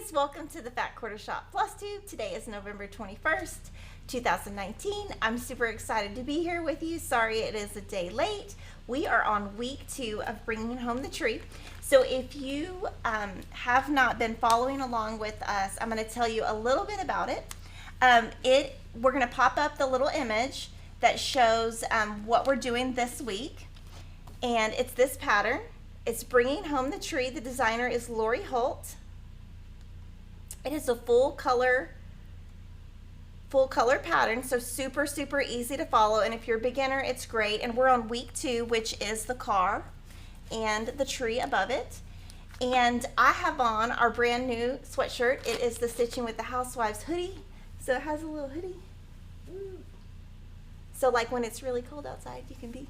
guys, welcome to the Fat Quarter Shop FlossTube. Today is November 21st, 2019. I'm super excited to be here with you. Sorry it is a day late. We are on week 2 of bringing home the tree. So if you have not been following along with us, I'm going to tell you a little bit about it. We're going to pop up the little image that shows what we're doing this week. And it's this pattern. It's bringing home the tree. The designer is HOLT. It is a full color pattern, so super easy to follow. And if you're a beginner, it's great. And we're on week 2, which is the car and the tree above it. And I have on our brand new sweatshirt. It is the Stitching with the Housewives hoodie. So it has a little hoodie. So like when it's really cold outside, you can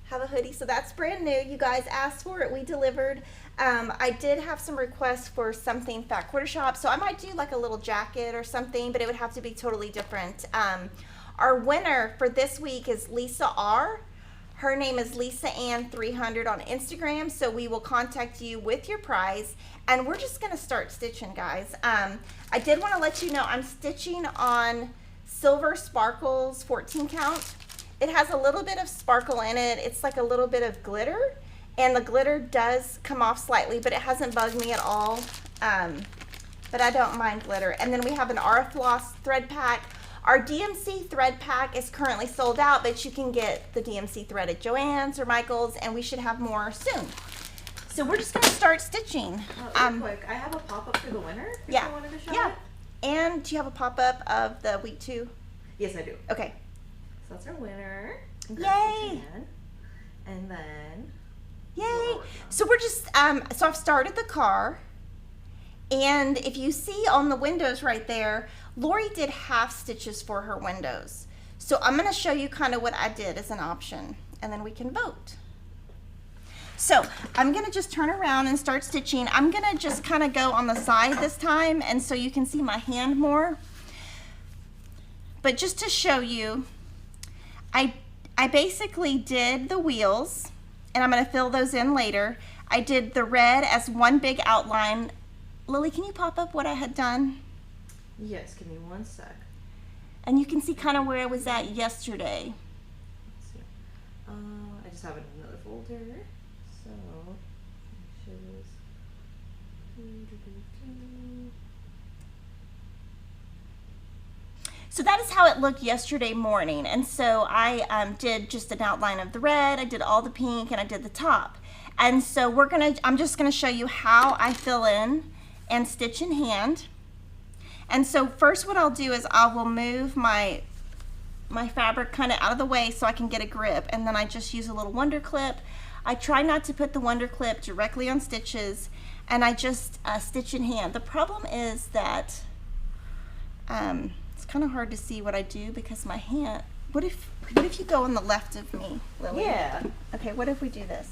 have a hoodie. So that's brand new. You guys asked for it. We delivered. I did have some requests for something Fat Quarter Shop, so I might do like a little jacket or something, but it would have to be totally different. Our winner for this week is Lisa R. Her name is Lisa Ann 300 on Instagram, so we will contact you with your prize, and we're just gonna start stitching, guys. I did want to let you know I'm stitching on Silver Sparkles 14 count. It has a little bit of sparkle in it. It's like a little bit of glitter, and the glitter does come off slightly, but it hasn't bugged me at all. But I don't mind glitter. And then we have an Floss thread pack. Our DMC thread pack is currently sold out, but you can get the DMC thread at Joann's or Michael's, and we should have more soon. So we're just gonna start stitching. Real quick, I have a pop-up for the winner. Yeah. I wanted to show Yeah. it. And do you have a pop-up of the week 2? Yes, I do. Okay. So that's our winner. Yay! And then. Yay! So we're just, so I've started the car, and if you see on the windows right there, Lori did half stitches for her windows. So I'm going to show you kind of what I did as an option, and then we can vote. So I'm going to just turn around and start stitching. I'm going to just kind of go on the side this time, and so you can see my hand more. But just to show you, I basically did the wheels, and I'm going to fill those in later. I did the red as one big outline. Lily, can you pop up what I had done? Yes, give me one sec. And you can see kind of where I was at yesterday. Let's see. I just have it in another folder. So, it shows. So that is how it looked yesterday morning. And so I did just an outline of the red, I did all the pink, and I did the top. And so I'm just gonna show you how I fill in and stitch in hand. And so first what I'll do is I will move my fabric kind of out of the way so I can get a grip, and then I just use a little Wonder Clip. I try not to put the Wonder Clip directly on stitches, and I just stitch in hand. The problem is that it's kind of hard to see what I do because my hand, what if you go on the left of me, Lily? Yeah. Okay, what if we do this?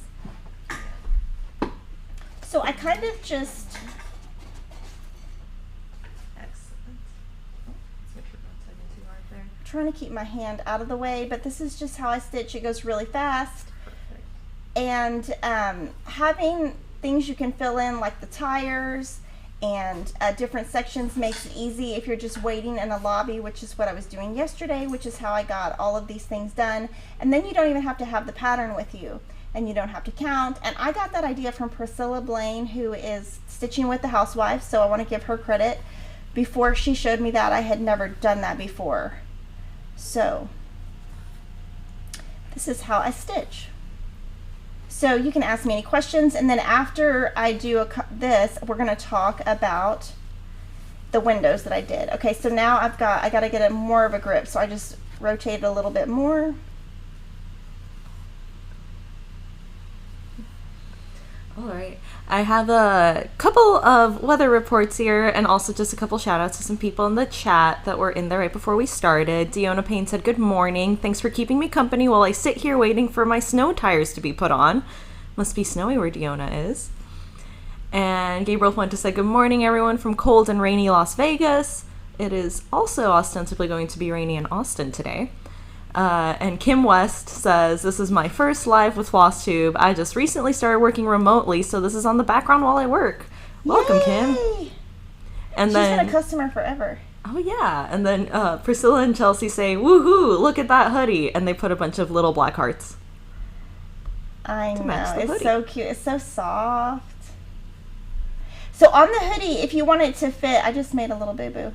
So I kind of just, Excellent. Let's make sure we're not tugging too hard there. trying to keep my hand out of the way, but this is just how I stitch. It goes really fast. Perfect. And having things you can fill in like the tires and different sections makes it easy if you're just waiting in a lobby, which is what I was doing yesterday, which is how I got all of these things done. And then you don't even have to have the pattern with you, and you don't have to count. And I got that idea from Priscilla Blaine, who is Stitching with the Housewives, so I want to give her credit. Before she showed me that, I had never done that before. So this is how I stitch. So you can ask me any questions, and then after I do this, we're going to talk about the windows that I did. Okay, so now I got to get more of a grip, so I just rotate it a little bit more. All right, I have a couple of weather reports here, and also just a couple shout outs to some people in the chat that were in there right before we started. Deanna Payne said, "Good morning. Thanks for keeping me company while I sit here waiting for my snow tires to be put on." Must be snowy where Deanna is. And Gabriel Fuentes said, "Good morning, everyone from cold and rainy Las Vegas. It is also ostensibly going to be rainy in Austin today." And Kim West says, "This is my first live with FlossTube. I just recently started working remotely, so this is on the background while I work." Welcome, Yay! Kim. And She's then been a customer forever. Oh yeah, and then Priscilla and Chelsea say, "Woohoo! Look at that hoodie!" And they put a bunch of little black hearts. I know, it's hoodie. so cute. It's so soft. So on the hoodie, if you want it to fit, I just made a little boo-boo.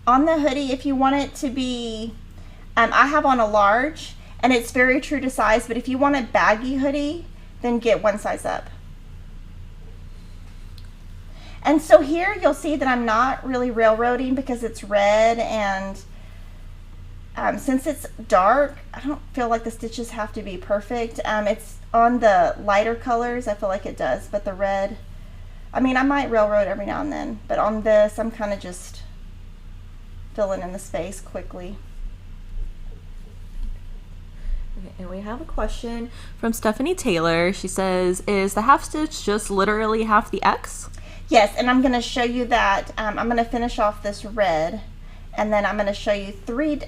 On the hoodie, if you want it to be, I have on a large, and it's very true to size, but if you want a baggy hoodie, then get one size up. And so here you'll see that I'm not really railroading because it's red, and since it's dark, I don't feel like the stitches have to be perfect. It's on the lighter colors, I feel like it does, but the red, I mean, I might railroad every now and then, but on this, I'm kind of just filling in the space quickly. Okay, and we have a question from Stephanie Taylor. She says, "Is the half stitch just literally half the X?" Yes, and I'm going to show you that. I'm going to finish off this red, and then I'm going to show you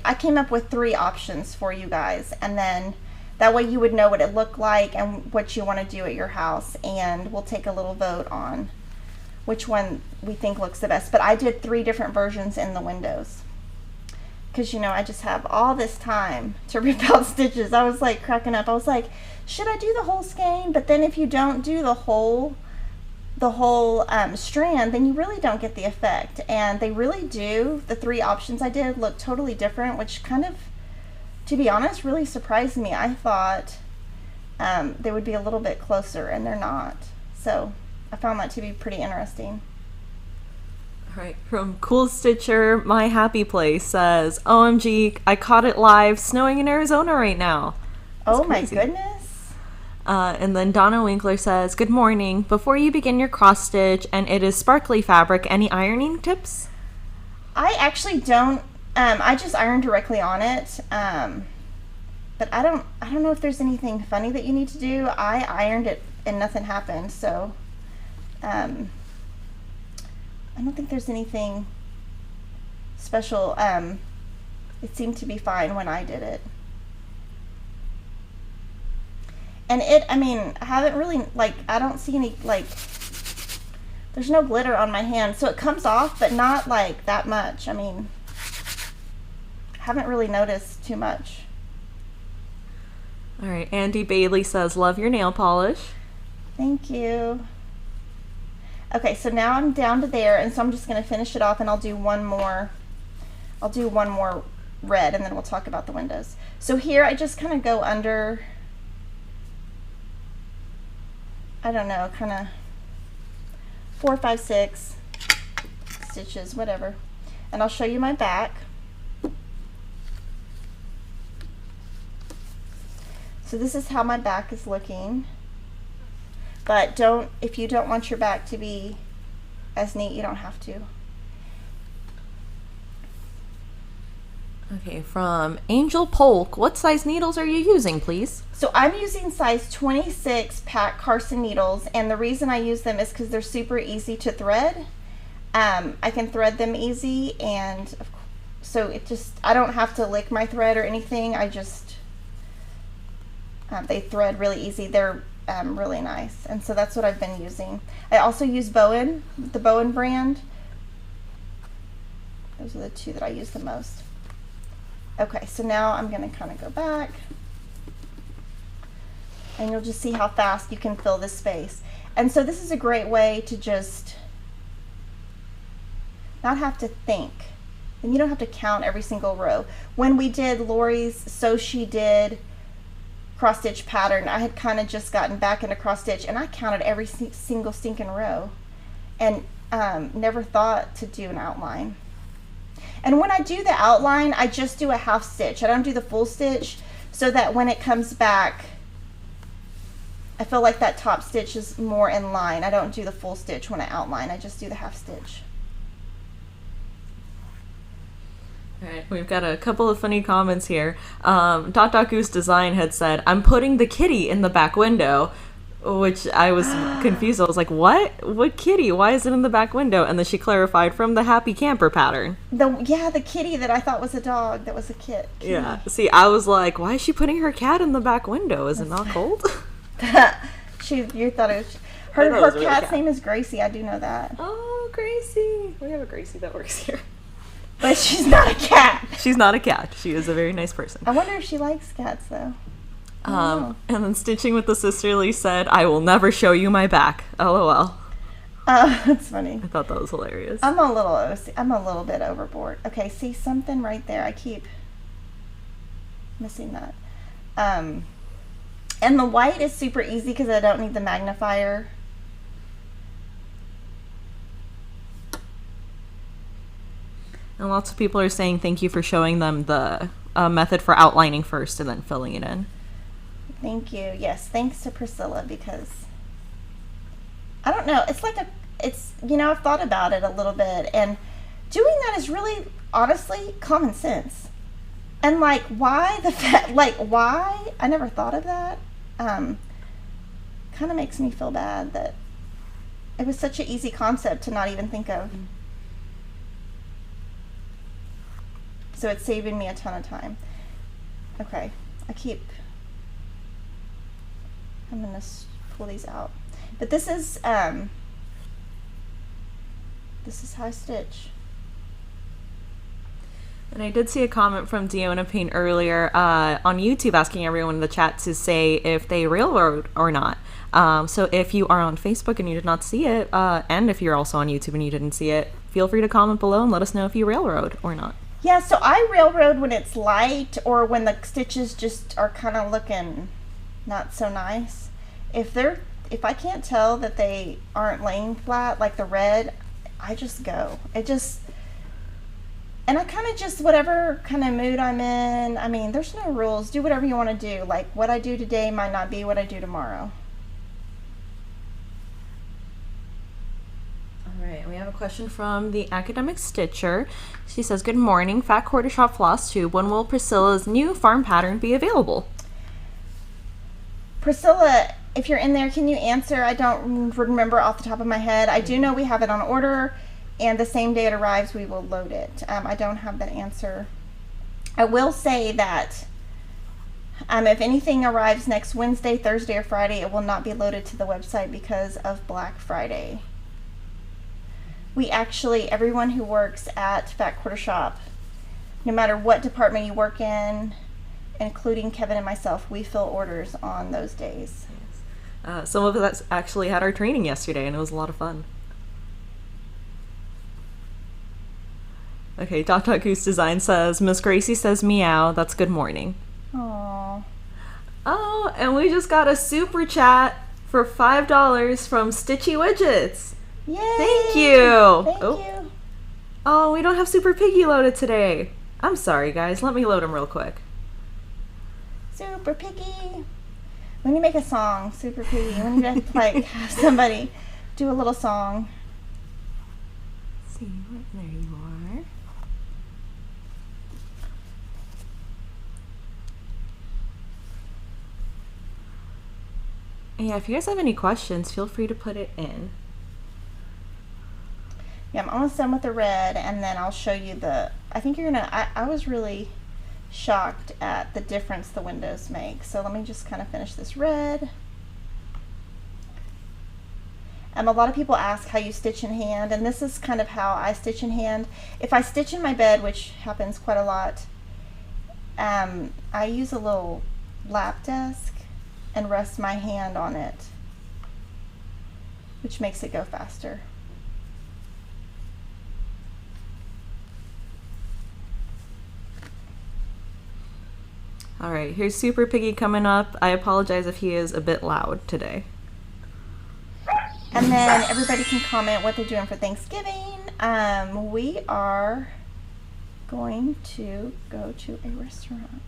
I came up with 3 options for you guys, and then that way you would know what it looked like and what you want to do at your house, and we'll take a little vote on which one we think looks the best. But I did 3 different versions in the windows because, you know, I just have all this time to rip out stitches. I was like cracking up. I was like, should I do the whole skein? But then if you don't do the whole strand, then you really don't get the effect. And they really do. The 3 options I did look totally different, which kind of, to be honest, really surprised me. I thought they would be a little bit closer, and they're not. So I found that to be pretty interesting. All right, from Cool Stitcher, My Happy Place says, "OMG, I caught it live, snowing in Arizona right now." Oh my goodness. And then Donna Winkler says, "Good morning. Before you begin your cross stitch, and it is sparkly fabric, any ironing tips?" I actually don't. I just iron directly on it. But I don't know if there's anything funny that you need to do. I ironed it and nothing happened. So I don't think there's anything special. It seemed to be fine when I did it. And I mean, I haven't really, I don't see any, there's no glitter on my hand. So it comes off, but not, that much. I mean, I haven't really noticed too much. All right, Andy Bailey says, "Love your nail polish." Thank you. Okay, so now I'm down to there, and so I'm just going to finish it off, and I'll do one more red, and then we'll talk about the windows. So here I just kind of go under, I don't know, kind of 4, 5, 6 stitches, whatever. And I'll show you my back. So this is how my back is looking. But if you don't want your back to be as neat, you don't have to. Okay, from Angel Polk, "What size needles are you using, please?" So I'm using size 26 Pat Carson needles, and the reason I use them is because they're super easy to thread. I can thread them easy, and so I don't have to lick my thread or anything. I just, they thread really easy. They're really nice, and so that's what I've been using. I also use Bowen, the Bowen brand. Those are the 2 that I use the most. Okay, so now I'm going to kind of go back, and you'll just see how fast you can fill this space. And so this is a great way to just not have to think, and you don't have to count every single row. When we did Lori's So She Did cross stitch pattern, I had kind of just gotten back into cross stitch, and I counted every single stinking row, and never thought to do an outline. And when I do the outline, I just do a half stitch. I don't do the full stitch, so that when it comes back, I feel like that top stitch is more in line. I don't do the full stitch when I outline. I just do the half stitch. All right, we've got a couple of funny comments here. Dot Goose Design had said, "I'm putting the kitty in the back window," which I was confused. I was like, what? What kitty? Why is it in the back window? And then she clarified, from the Happy Camper pattern. The kitty that I thought was a dog that was a kitty. Yeah. See, I was like, why is she putting her cat in the back window? Is it not cold? You thought it was... Her cat's name is Gracie. I do know that. Oh, Gracie. Gracie? We have a Gracie that works here. But she's not a cat. She's not a cat. She is a very nice person. I wonder if she likes cats, though. And then Stitching with the Sisterly said, I will never show you my back. LOL. That's funny. I thought that was hilarious. I'm a little bit overboard. Okay, see something right there. I keep missing that. And the white is super easy because I don't need the magnifier. And lots of people are saying thank you for showing them the method for outlining first and then filling it in. Thank you. Yes, thanks to Priscilla, because I don't know. I've thought about it a little bit, and doing that is really, honestly, common sense. And why why? I never thought of that. Kind of makes me feel bad that it was such an easy concept to not even think of. So it's saving me a ton of time. Okay, I'm gonna pull these out. But this is how I stitch. And I did see a comment from Deanna Payne earlier on YouTube asking everyone in the chat to say if they railroad or not. So if you are on Facebook and you did not see it, and if you're also on YouTube and you didn't see it, feel free to comment below and let us know if you railroad or not. Yeah, so I railroad when it's light or when the stitches just are kind of looking not so nice. If I can't tell that they aren't laying flat, like the red, I just go. And I kind of just, whatever kind of mood I'm in, I mean, there's no rules. Do whatever you want to do. Like, what I do today might not be what I do tomorrow. All right, we have a question from the Academic Stitcher. She says, good morning, Fat Quarter Shop FlossTube. When will Priscilla's new farm pattern be available? Priscilla, if you're in there, can you answer? I don't remember off the top of my head. I do know we have it on order, and the same day it arrives, we will load it. I don't have that answer. I will say that if anything arrives next Wednesday, Thursday, or Friday, it will not be loaded to the website because of Black Friday. We actually, everyone who works at Fat Quarter Shop, no matter what department you work in, including Kevin and myself, we fill orders on those days. Some of us actually had our training yesterday, and it was a lot of fun. Okay, Dot Goose Design says, Miss Gracie says meow. That's good morning. Aww. Oh, and we just got a super chat for $5 from Stitchy Widgets. Yay! Thank you. Thank you. Oh, we don't have Super Piggy loaded today. I'm sorry, guys. Let me load him real quick. Super Piggy. We need to make a song, Super Piggy. We need to have somebody do a little song. Let's see, there you are. Yeah, if you guys have any questions, feel free to put it in. Yeah, I'm almost done with the red, and then I'll show you I think you're gonna, I was really shocked at the difference the windows make. So let me just kind of finish this red. A lot of people ask how you stitch in hand, and this is kind of how I stitch in hand. If I stitch in my bed, which happens quite a lot, I use a little lap desk and rest my hand on it, which makes it go faster. All right, here's Super Piggy coming up. I apologize if he is a bit loud today. And then everybody can comment what they're doing for Thanksgiving. We are going to go to a restaurant.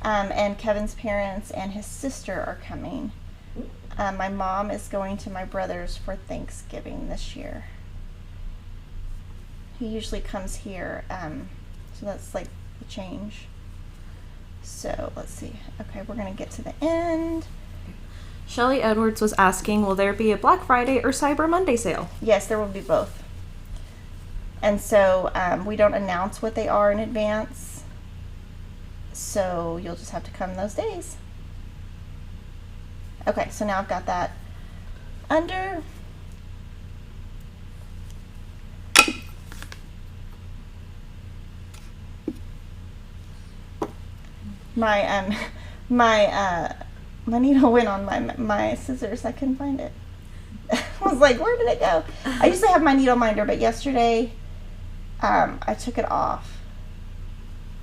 And Kevin's parents and his sister are coming. My mom is going to my brother's for Thanksgiving this year. He usually comes here, so that's like the change. So let's see. Okay, we're gonna get to the end. Shelly Edwards was asking, will there be a Black Friday or Cyber Monday sale? Yes, there will be both. And so we don't announce what they are in advance. So you'll just have to come those days. Okay, so now I've got that under. my my needle went on my scissors. I couldn't find it. I was like, where did it go? I usually have my needle minder, but yesterday I took it off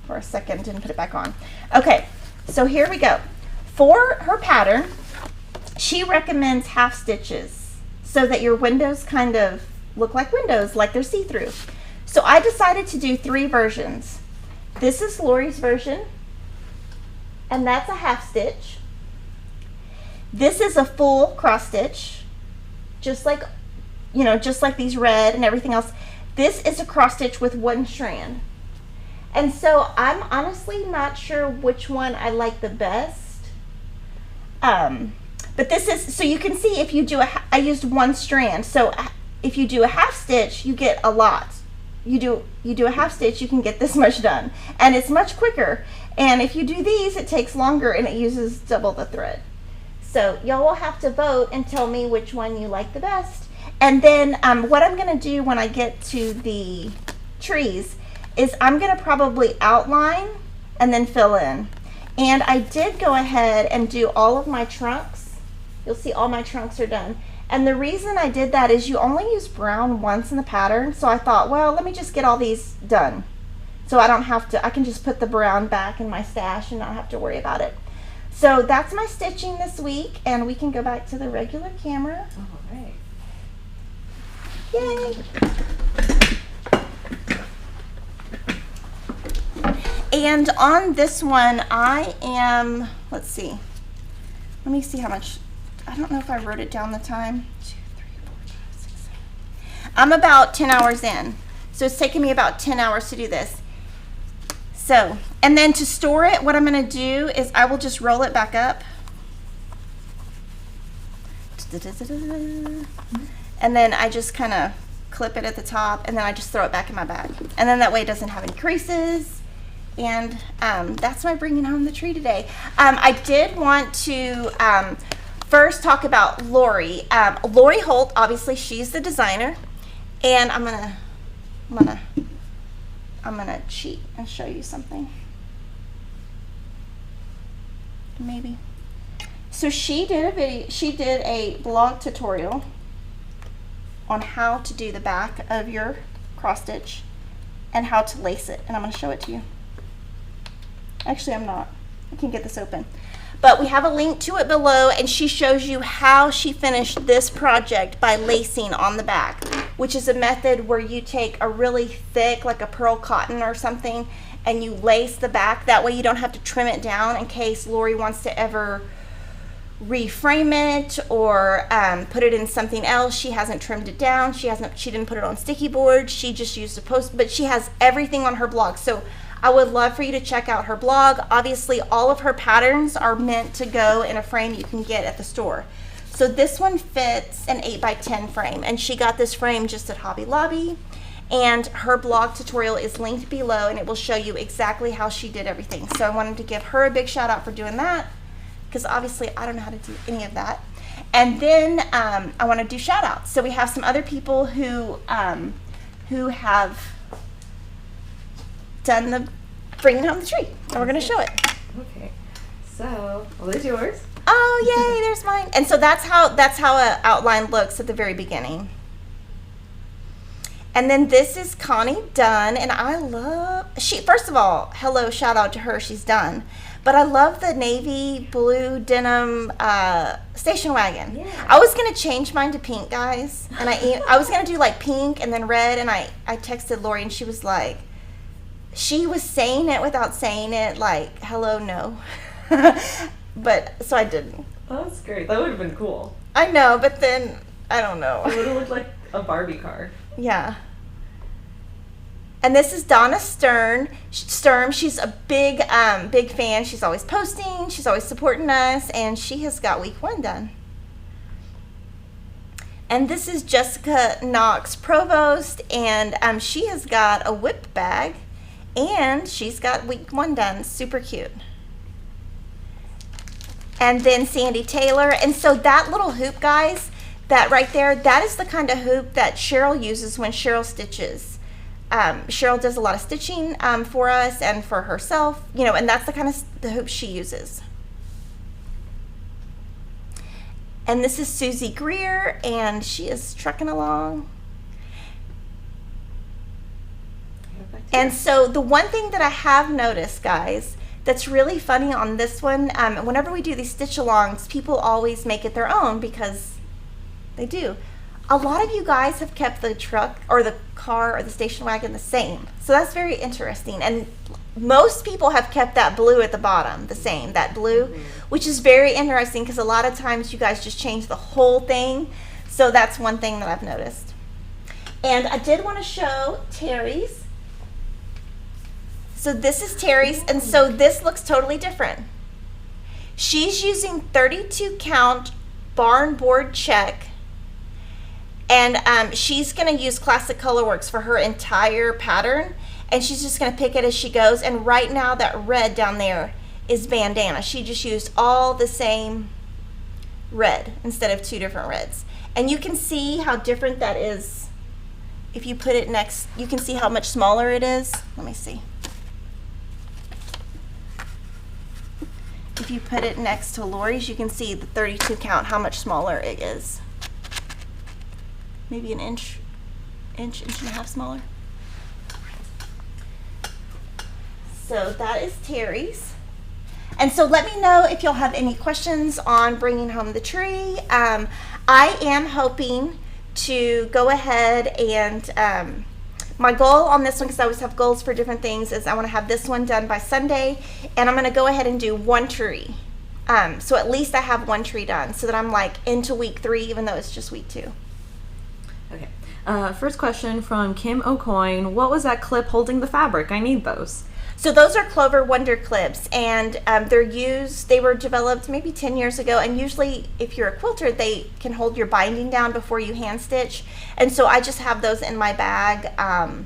for a second, didn't put it back on. Okay, so here we go. For her pattern, she recommends half stitches so that your windows kind of look like windows, like they're see-through. So I decided to do 3 versions. This is Lori's version, and that's a half stitch. This is a full cross stitch, just like, you know, just like these red and everything else. This is a cross stitch with 1 strand. And so I'm honestly not sure which one I like the best. But this is, so you can see if you do I used 1 strand. So if you do a half stitch, you get a lot. You do a half stitch, you can get this much done. And it's much quicker. And if you do these, it takes longer and it uses double the thread. So y'all will have to vote and tell me which one you like the best. And then what I'm gonna do when I get to the trees is I'm gonna probably outline and then fill in. And I did go ahead and do all of my trunks. You'll see all my trunks are done. And the reason I did that is you only use brown once in the pattern. So I thought, well, let me just get all these done. So I don't have to, I can just put the brown back in my stash and not have to worry about it. So that's my stitching this week, and we can go back to the regular camera. All right. Yay! And on this one, I am, let's see. Let me see how much, I don't know if I wrote it down the time. 2, 3, 4, 5, 6, 7. I'm about 10 hours in. So it's taken me about 10 hours to do this. So, and then to store it, what I'm going to do is I will just roll it back up. And then I just kind of clip it at the top, and then I just throw it back in my bag. And then that way it doesn't have any creases. And that's my bringing home the tree today. I did want to first talk about Lori. Lori Holt, obviously she's the designer. And I'm gonna cheat and show you something. Maybe. So she did a blog tutorial on how to do the back of your cross stitch and how to lace it, and I'm gonna show it to you. Actually, I'm not. I can get this open. But we have a link to it below, and she shows you how she finished this project by lacing on the back, which is a method where you take a really thick, like a pearl cotton or something, and you lace the back. That way you don't have to trim it down in case Lori wants to ever reframe it or put it in something else. She hasn't trimmed it down. She didn't put it on sticky board. She just used a post, but she has everything on her blog. So I would love for you to check out her blog. Obviously, all of her patterns are meant to go in a frame you can get at the store. So this one fits an 8x10 frame, and she got this frame just at Hobby Lobby. And her blog tutorial is linked below, and it will show you exactly how she did everything. So I wanted to give her a big shout out for doing that, because obviously I don't know how to do any of that. And then I want to do shout outs. So we have some other people who have done the bringing home the tree, and we're going to show it. Okay. So, well, there's yours. Oh, yay, there's mine. And so that's how an outline looks at the very beginning. And then this is Connie Dunn, and I love, first of all, hello, shout out to her, she's done. But I love the navy blue denim station wagon. Yeah. I was going to change mine to pink, guys. And I was going to do like pink and then red, and I texted Lori, and she was like, she was saying it without saying it, like, hello, no. But, so I didn't. Oh, that's great. That would have been cool. I know, but then, I don't know. It would have looked like a Barbie car. Yeah. And this is Donna Sturm. She's a big fan. She's always posting. She's always supporting us. And she has got week 1 done. And this is Jessica Knox Provost. And she has got a whip bag. And she's got week 1 done. Super cute. And then Sandy Taylor. And so that little hoop, guys, that right there, that is the kind of hoop that Cheryl uses when Cheryl stitches. Cheryl does a lot of stitching for us and for herself, and that's the kind of the hoops she uses. And this is Susie Greer, and she is trucking along. And so the one thing that I have noticed, guys, that's really funny on this one, whenever we do these stitch-alongs, people always make it their own because they do. A lot of you guys have kept the truck or the car or the station wagon the same. So that's very interesting. And most people have kept that blue at the bottom the same, that blue, which is very interesting because a lot of times you guys just change the whole thing. So that's one thing that I've noticed. And I did want to show Terry's. So this is Terry's, and so this looks totally different. She's using 32 count Barnboard check, and she's going to use Classic Colorworks for her entire pattern, and she's just going to pick it as she goes. And right now that red down there is bandana. She just used all the same red instead of two different reds. And you can see how different that is. If you put it next, you can see how much smaller it is. Let me see. If you put it next to Lori's, you can see the 32 count, how much smaller it is. Maybe an inch and a half smaller. So that is Terry's. And so let me know if you'll have any questions on bringing home the tree. I am hoping to go ahead and my goal on this one, because I always have goals for different things, is I want to have this one done by Sunday, and I'm going to go ahead and do one tree. So at least I have one tree done, so that I'm like into week 3, even though it's just week 2. Okay. First question from Kim O'Coin. What was that clip holding the fabric? I need those. So those are Clover Wonder clips, and they were developed maybe 10 years ago, and usually if you're a quilter, they can hold your binding down before you hand stitch, and so I just have those in my bag. I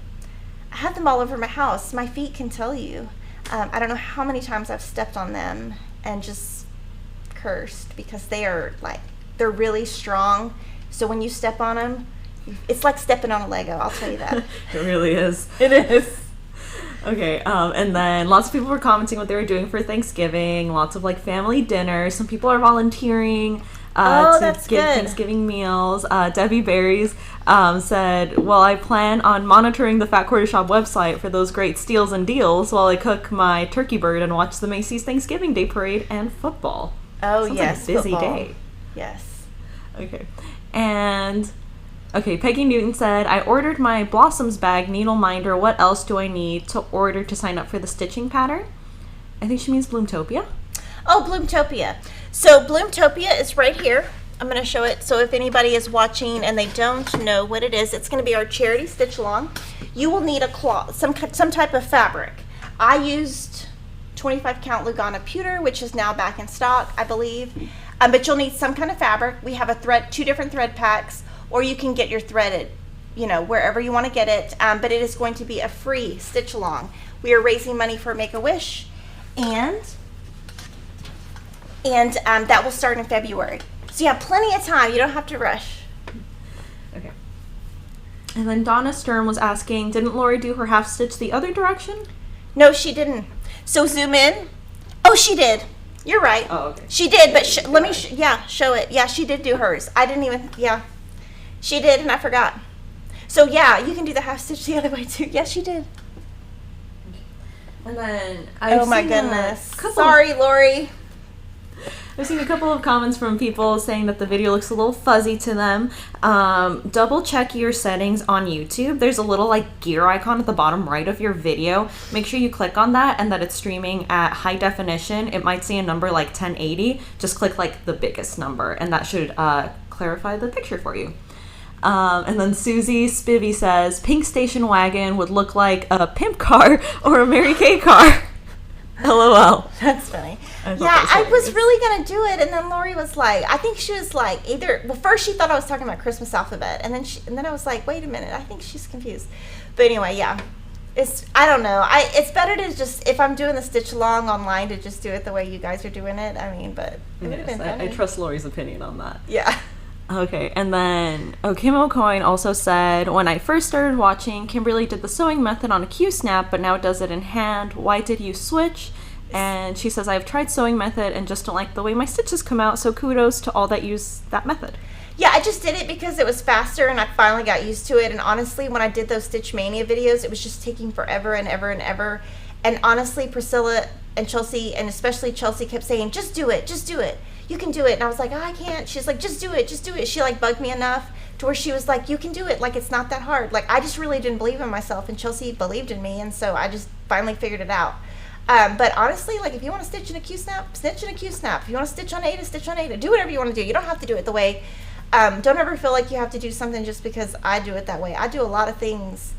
have them all over my house. My feet can tell you. I don't know how many times I've stepped on them and just cursed, because they're really strong, so when you step on them, it's like stepping on a Lego, I'll tell you that. It really is. It is. Okay, and then lots of people were commenting what they were doing for Thanksgiving, lots of family dinners. Some people are volunteering to give Thanksgiving meals. Debbie Berries said, well, I plan on monitoring the Fat Quarter Shop website for those great steals and deals while I cook my turkey bird and watch the Macy's Thanksgiving Day Parade and football. Oh, sounds yes, like a busy football. day. Yes. Okay, and... Okay, Peggy Newton said, I ordered my Blossoms bag needle minder. What else do I need to order to sign up for the stitching pattern? I think she means Bloomtopia. Oh, Bloomtopia. So Bloomtopia is right here. I'm going to show it. So if anybody is watching and they don't know what it is, it's going to be our charity stitch along. You will need a cloth, some type of fabric. I used 25 count Lugana pewter, which is now back in stock, I believe. But you'll need some kind of fabric. We have 2 different thread packs. Or you can get your threaded, wherever you want to get it. But it is going to be a free stitch along. We are raising money for Make-A-Wish, and that will start in February. So you have plenty of time. You don't have to rush. Okay. And then Donna Sturm was asking, didn't Lori do her half stitch the other direction? No, she didn't. So zoom in. Oh, she did. You're right. Oh, okay. She did, but let me, show it. Yeah, she did do hers. I didn't even, She did, and I forgot. So, yeah, you can do the half stitch the other way, too. Yes, she did. And then oh, my goodness. Sorry, Lori. I've seen a couple of comments from people saying that the video looks a little fuzzy to them. Double check your settings on YouTube. There's a little gear icon at the bottom right of your video. Make sure you click on that and that it's streaming at high definition. It might say a number like 1080. Just click the biggest number, and that should clarify the picture for you. And then Susie Spivey says, pink station wagon would look like a pimp car or a Mary Kay car. LOL. That's funny. I was really going to do it, and then Lori was I think she was first she thought I was talking about Christmas alphabet, and then I was like, wait a minute, I think she's confused. But anyway, I don't know. It's better to just, if I'm doing the stitch along online, to just do it the way you guys are doing it. I mean, but it would have been funny. I trust Lori's opinion on that. Yeah. Okay, and then Kim O'Coin also said, when I first started watching, Kimberly did the sewing method on a Q-snap, but now does it in hand. Why did you switch? And she says, I've tried sewing method and just don't like the way my stitches come out, so kudos to all that use that method. Yeah, I just did it because it was faster and I finally got used to it. And honestly, when I did those Stitch Mania videos, it was just taking forever and ever and ever. And honestly, Priscilla and Chelsea, and especially Chelsea, kept saying, just do it, just do it. You can do it. And I was like, oh, I can't. She's like, just do it, just do it. She like bugged me enough to where she was like, you can do it. Like, it's not that hard. Like, I just really didn't believe in myself, and Chelsea believed in me. And so I just finally figured it out. But honestly, like, if you want to stitch in a Q-snap, stitch in a Q-snap. If you want to stitch on Ada, stitch on Ada. Do whatever you want to do. You don't have to do it the way, don't ever feel like you have to do something just because I do it that way. I do a lot of things,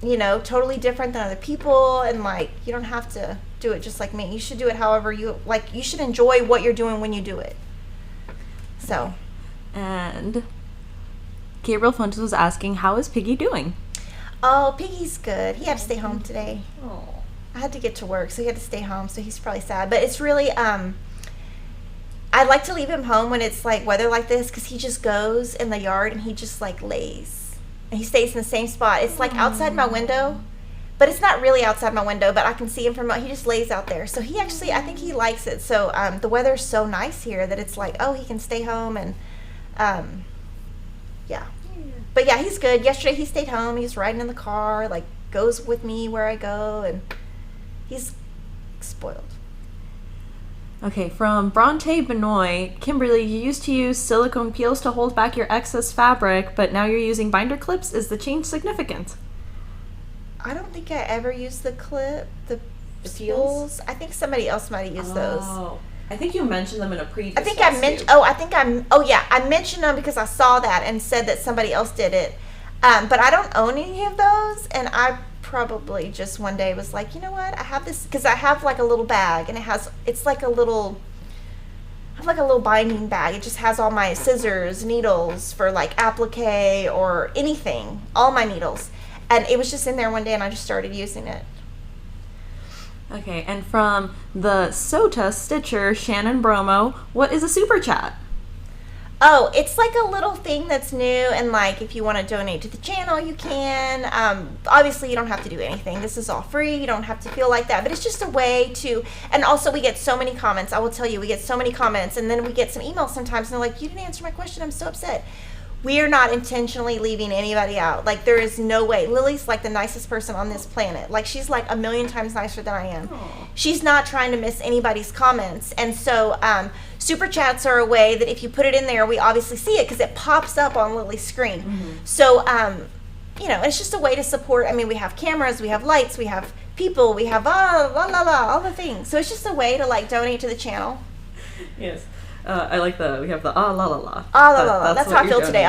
you know, totally different than other people, and like, you don't have to do it just like me. You should do it however you like. You should enjoy what you're doing when you do it. So, and Gabriel Fuentes was asking, how is Piggy doing? Oh, Piggy's good. He had to stay home today. Oh. I had to get to work, so he had to stay home, so he's probably sad. But it's really, I like to leave him home when it's like weather like this, because he just goes in the yard and he just like lays. And he stays in the same spot. It's like outside my window, but it's not really outside my window, but I can see him from, he just lays out there. So he actually, I think he likes it. So the weather's so nice here that it's like, oh, he can stay home, and yeah. But yeah, he's good. Yesterday he stayed home. He's riding in the car, like goes with me where I go, and he's spoiled. Okay, from Bronte Benoit, Kimberly, you used to use silicone peels to hold back your excess fabric, but now you're using binder clips. Is the change significant? I don't think I ever used the The spools. I think somebody else might have used those. I think you mentioned them in a previous. I think I mentioned. I mentioned them because I saw that and said that somebody else did it. But I don't own any of those, and I probably just one day was like, you know what? I have this because I have like a little bag, and it's like a little. I have like a little binding bag. It just has all my scissors, needles for like applique or anything, all my needles, and it was just in there one day, and I just started using it. Okay, and from the Sota Stitcher, Shannon Bromo, what is a super chat? Oh, it's like a little thing that's new, and like if you want to donate to the channel, you can. Obviously, you don't have to do anything. This is all free. You don't have to feel like that, but it's just a way to. And also, we get so many comments. I will tell you, we get so many comments, and then we get some emails sometimes, and they're like, "You didn't answer my question. I'm so upset." We are not intentionally leaving anybody out. Like, there is no way. Lily's like the nicest person on this planet. Like, she's like a million times nicer than I am. Aww. She's not trying to miss anybody's comments. And so super chats are a way that if you put it in there, we obviously see it because it pops up on Lily's screen. Mm-hmm. So, you know, it's just a way to support. I mean, we have cameras, we have lights, we have people, we have all the things. So it's just a way to like donate to the channel. Yes. I like we have the la la la. That's how I feel today.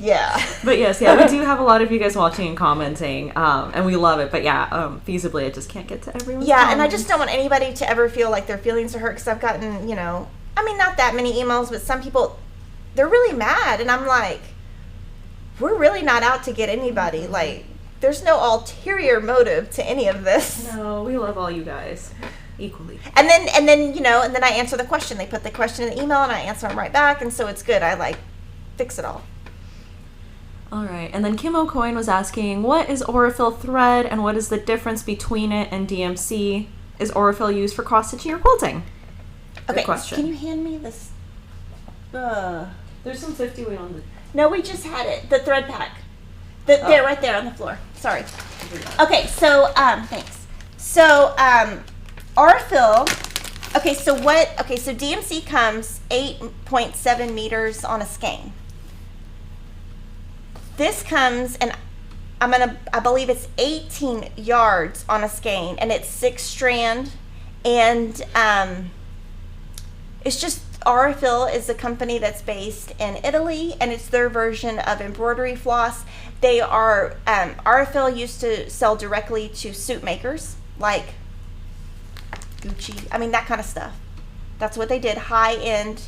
Yeah. But yes, yeah, we do have a lot of you guys watching and commenting, and we love it. But yeah, feasibly, I just can't get to everyone's comments. And I just don't want anybody to ever feel like their feelings are hurt, because I've gotten, you know, I mean, not that many emails, but some people, they're really mad, and I'm like, we're really not out to get anybody. Like, there's no ulterior motive to any of this. No, we love all you guys. Equally. And then you know, and then I answer the question. They put the question in the email, and I answer them right back, and so it's good. I like fix it all. All right. And then Kim O'Coin was asking, what is Aurifil thread, and what is the difference between it and DMC? Is Aurifil used for cross stitching or quilting? Okay. Good question. Can you hand me this? There's some 50 weight on the. No, we just had it. The thread pack. There, right there on the floor. Sorry. Okay. So thanks. So Aurifil, so DMC comes 8.7 meters on a skein. This comes, and I believe it's 18 yards on a skein, and it's 6 strand, and it's just, Aurifil is a company that's based in Italy, and it's their version of embroidery floss. They are, Aurifil used to sell directly to suit makers, like Gucci, I mean, that kind of stuff. That's what they did. High-end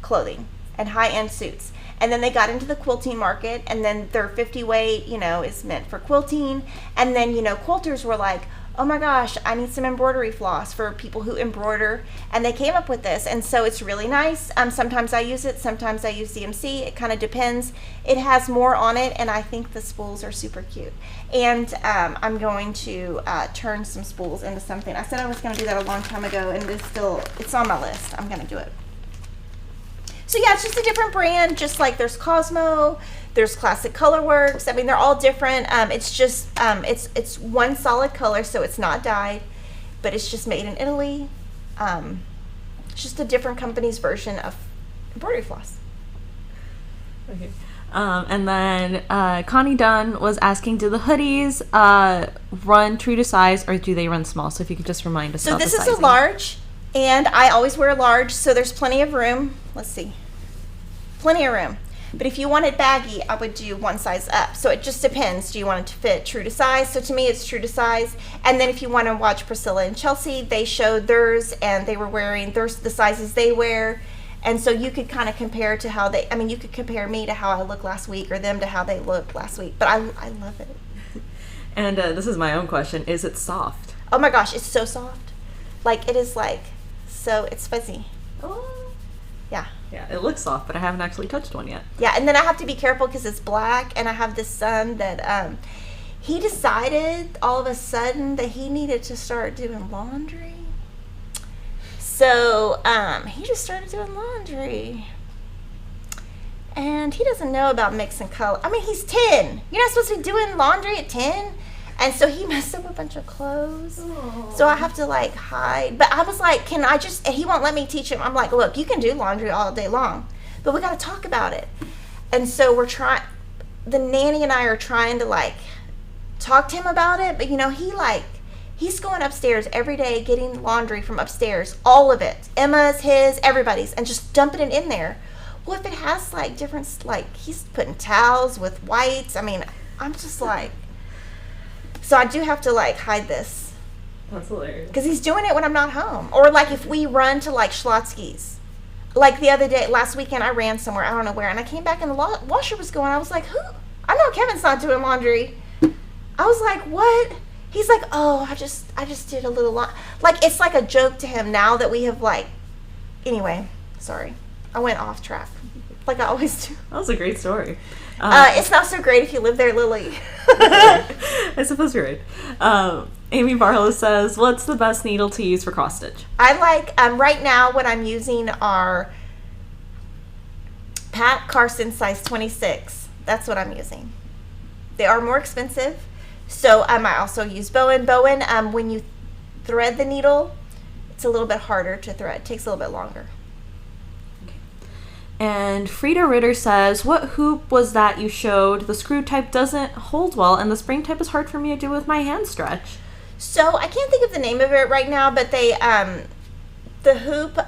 clothing and high-end suits. And then they got into the quilting market, and then their 50 weight, you know, is meant for quilting. And then, you know, quilters were like, oh my gosh, I need some embroidery floss for people who embroider, and they came up with this, and so it's really nice. Sometimes I use it, sometimes I use DMC. It kind of depends. It has more on it, and I think the spools are super cute. And I'm going to turn some spools into something. I said I was going to do that a long time ago, and it's on my list. I'm going to do it. So yeah, it's just a different brand, just like there's Cosmo, there's Classic Colorworks. I mean, they're all different. It's just, it's one solid color, so it's not dyed, but it's just made in Italy. It's just a different company's version of embroidery floss. Okay. And then Connie Dunn was asking, do the hoodies run true to size, or do they run small? So if you could just remind us about the sizing. So this is a large, and I always wear a large, so there's plenty of room. Let's see. Plenty of room. But if you want it baggy, I would do one size up. So it just depends. Do you want it to fit true to size? So to me, it's true to size. And then if you want to watch Priscilla and Chelsea, they showed theirs, and they were wearing the sizes they wear. And so you could kind of compare to how they, I mean, you could compare me to how I looked last week, or them to how they looked last week. But I love it. And this is my own question. Is it soft? Oh my gosh, it's so soft. Like, it is like, so it's fuzzy. Oh. Yeah. Yeah, it looks soft, but I haven't actually touched one yet. Yeah, and then I have to be careful because it's black, and I have this son that he decided all of a sudden that he needed to start doing laundry. So he just started doing laundry. And he doesn't know about mixing color. I mean, he's 10. You're not supposed to be doing laundry at 10. And so he messed up a bunch of clothes. Aww. So I have to like hide. But I was like, can I just, and he won't let me teach him. I'm like, look, you can do laundry all day long, but we got to talk about it. And so the nanny and I are trying to like talk to him about it. But you know, he's going upstairs every day, getting laundry from upstairs, all of it. Emma's, his, everybody's, and just dumping it in there. Well, if it has like different, like he's putting towels with whites. I mean, I'm just like, so I do have to like hide this. That's hilarious. Because he's doing it when I'm not home. Or like if we run to like Schlotzsky's. Like the other day, last weekend, I ran somewhere, I don't know where, and I came back and the washer was going. I was like, who? I know Kevin's not doing laundry. I was like, what? He's like, oh, I just did a little like it's like a joke to him now that we have like, anyway, sorry. I went off track. Like I always do. That was a great story. It's not so great if you live there, Lily. I suppose you're right. Amy Barlow says, what's the best needle to use for cross stitch? I like, right now what I'm using are Pat Carson size 26. That's what I'm using. They are more expensive. So I also use Bowen. Bowen, when you thread the needle, it's a little bit harder to thread. It takes a little bit longer. And Frida Ritter says, what hoop was that you showed? The screw type doesn't hold well, and the spring type is hard for me to do with my hand stretch. So I can't think of the name of it right now, but they, the hoop,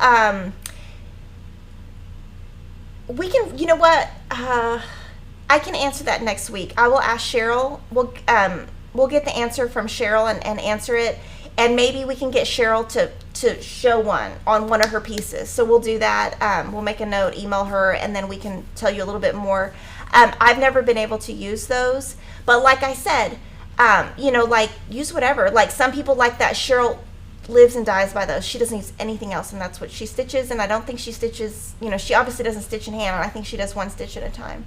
we can, you know what, I can answer that next week. I will ask Cheryl. We'll get the answer from Cheryl and answer it. And maybe we can get Cheryl to show one on one of her pieces. So we'll do that. We'll make a note, email her, and then we can tell you a little bit more. I've never been able to use those. But like I said, you know, like use whatever. Like some people like that. Cheryl lives and dies by those. She doesn't use anything else, and that's what she stitches. And I don't think she stitches, you know, she obviously doesn't stitch in hand. And I think she does one stitch at a time.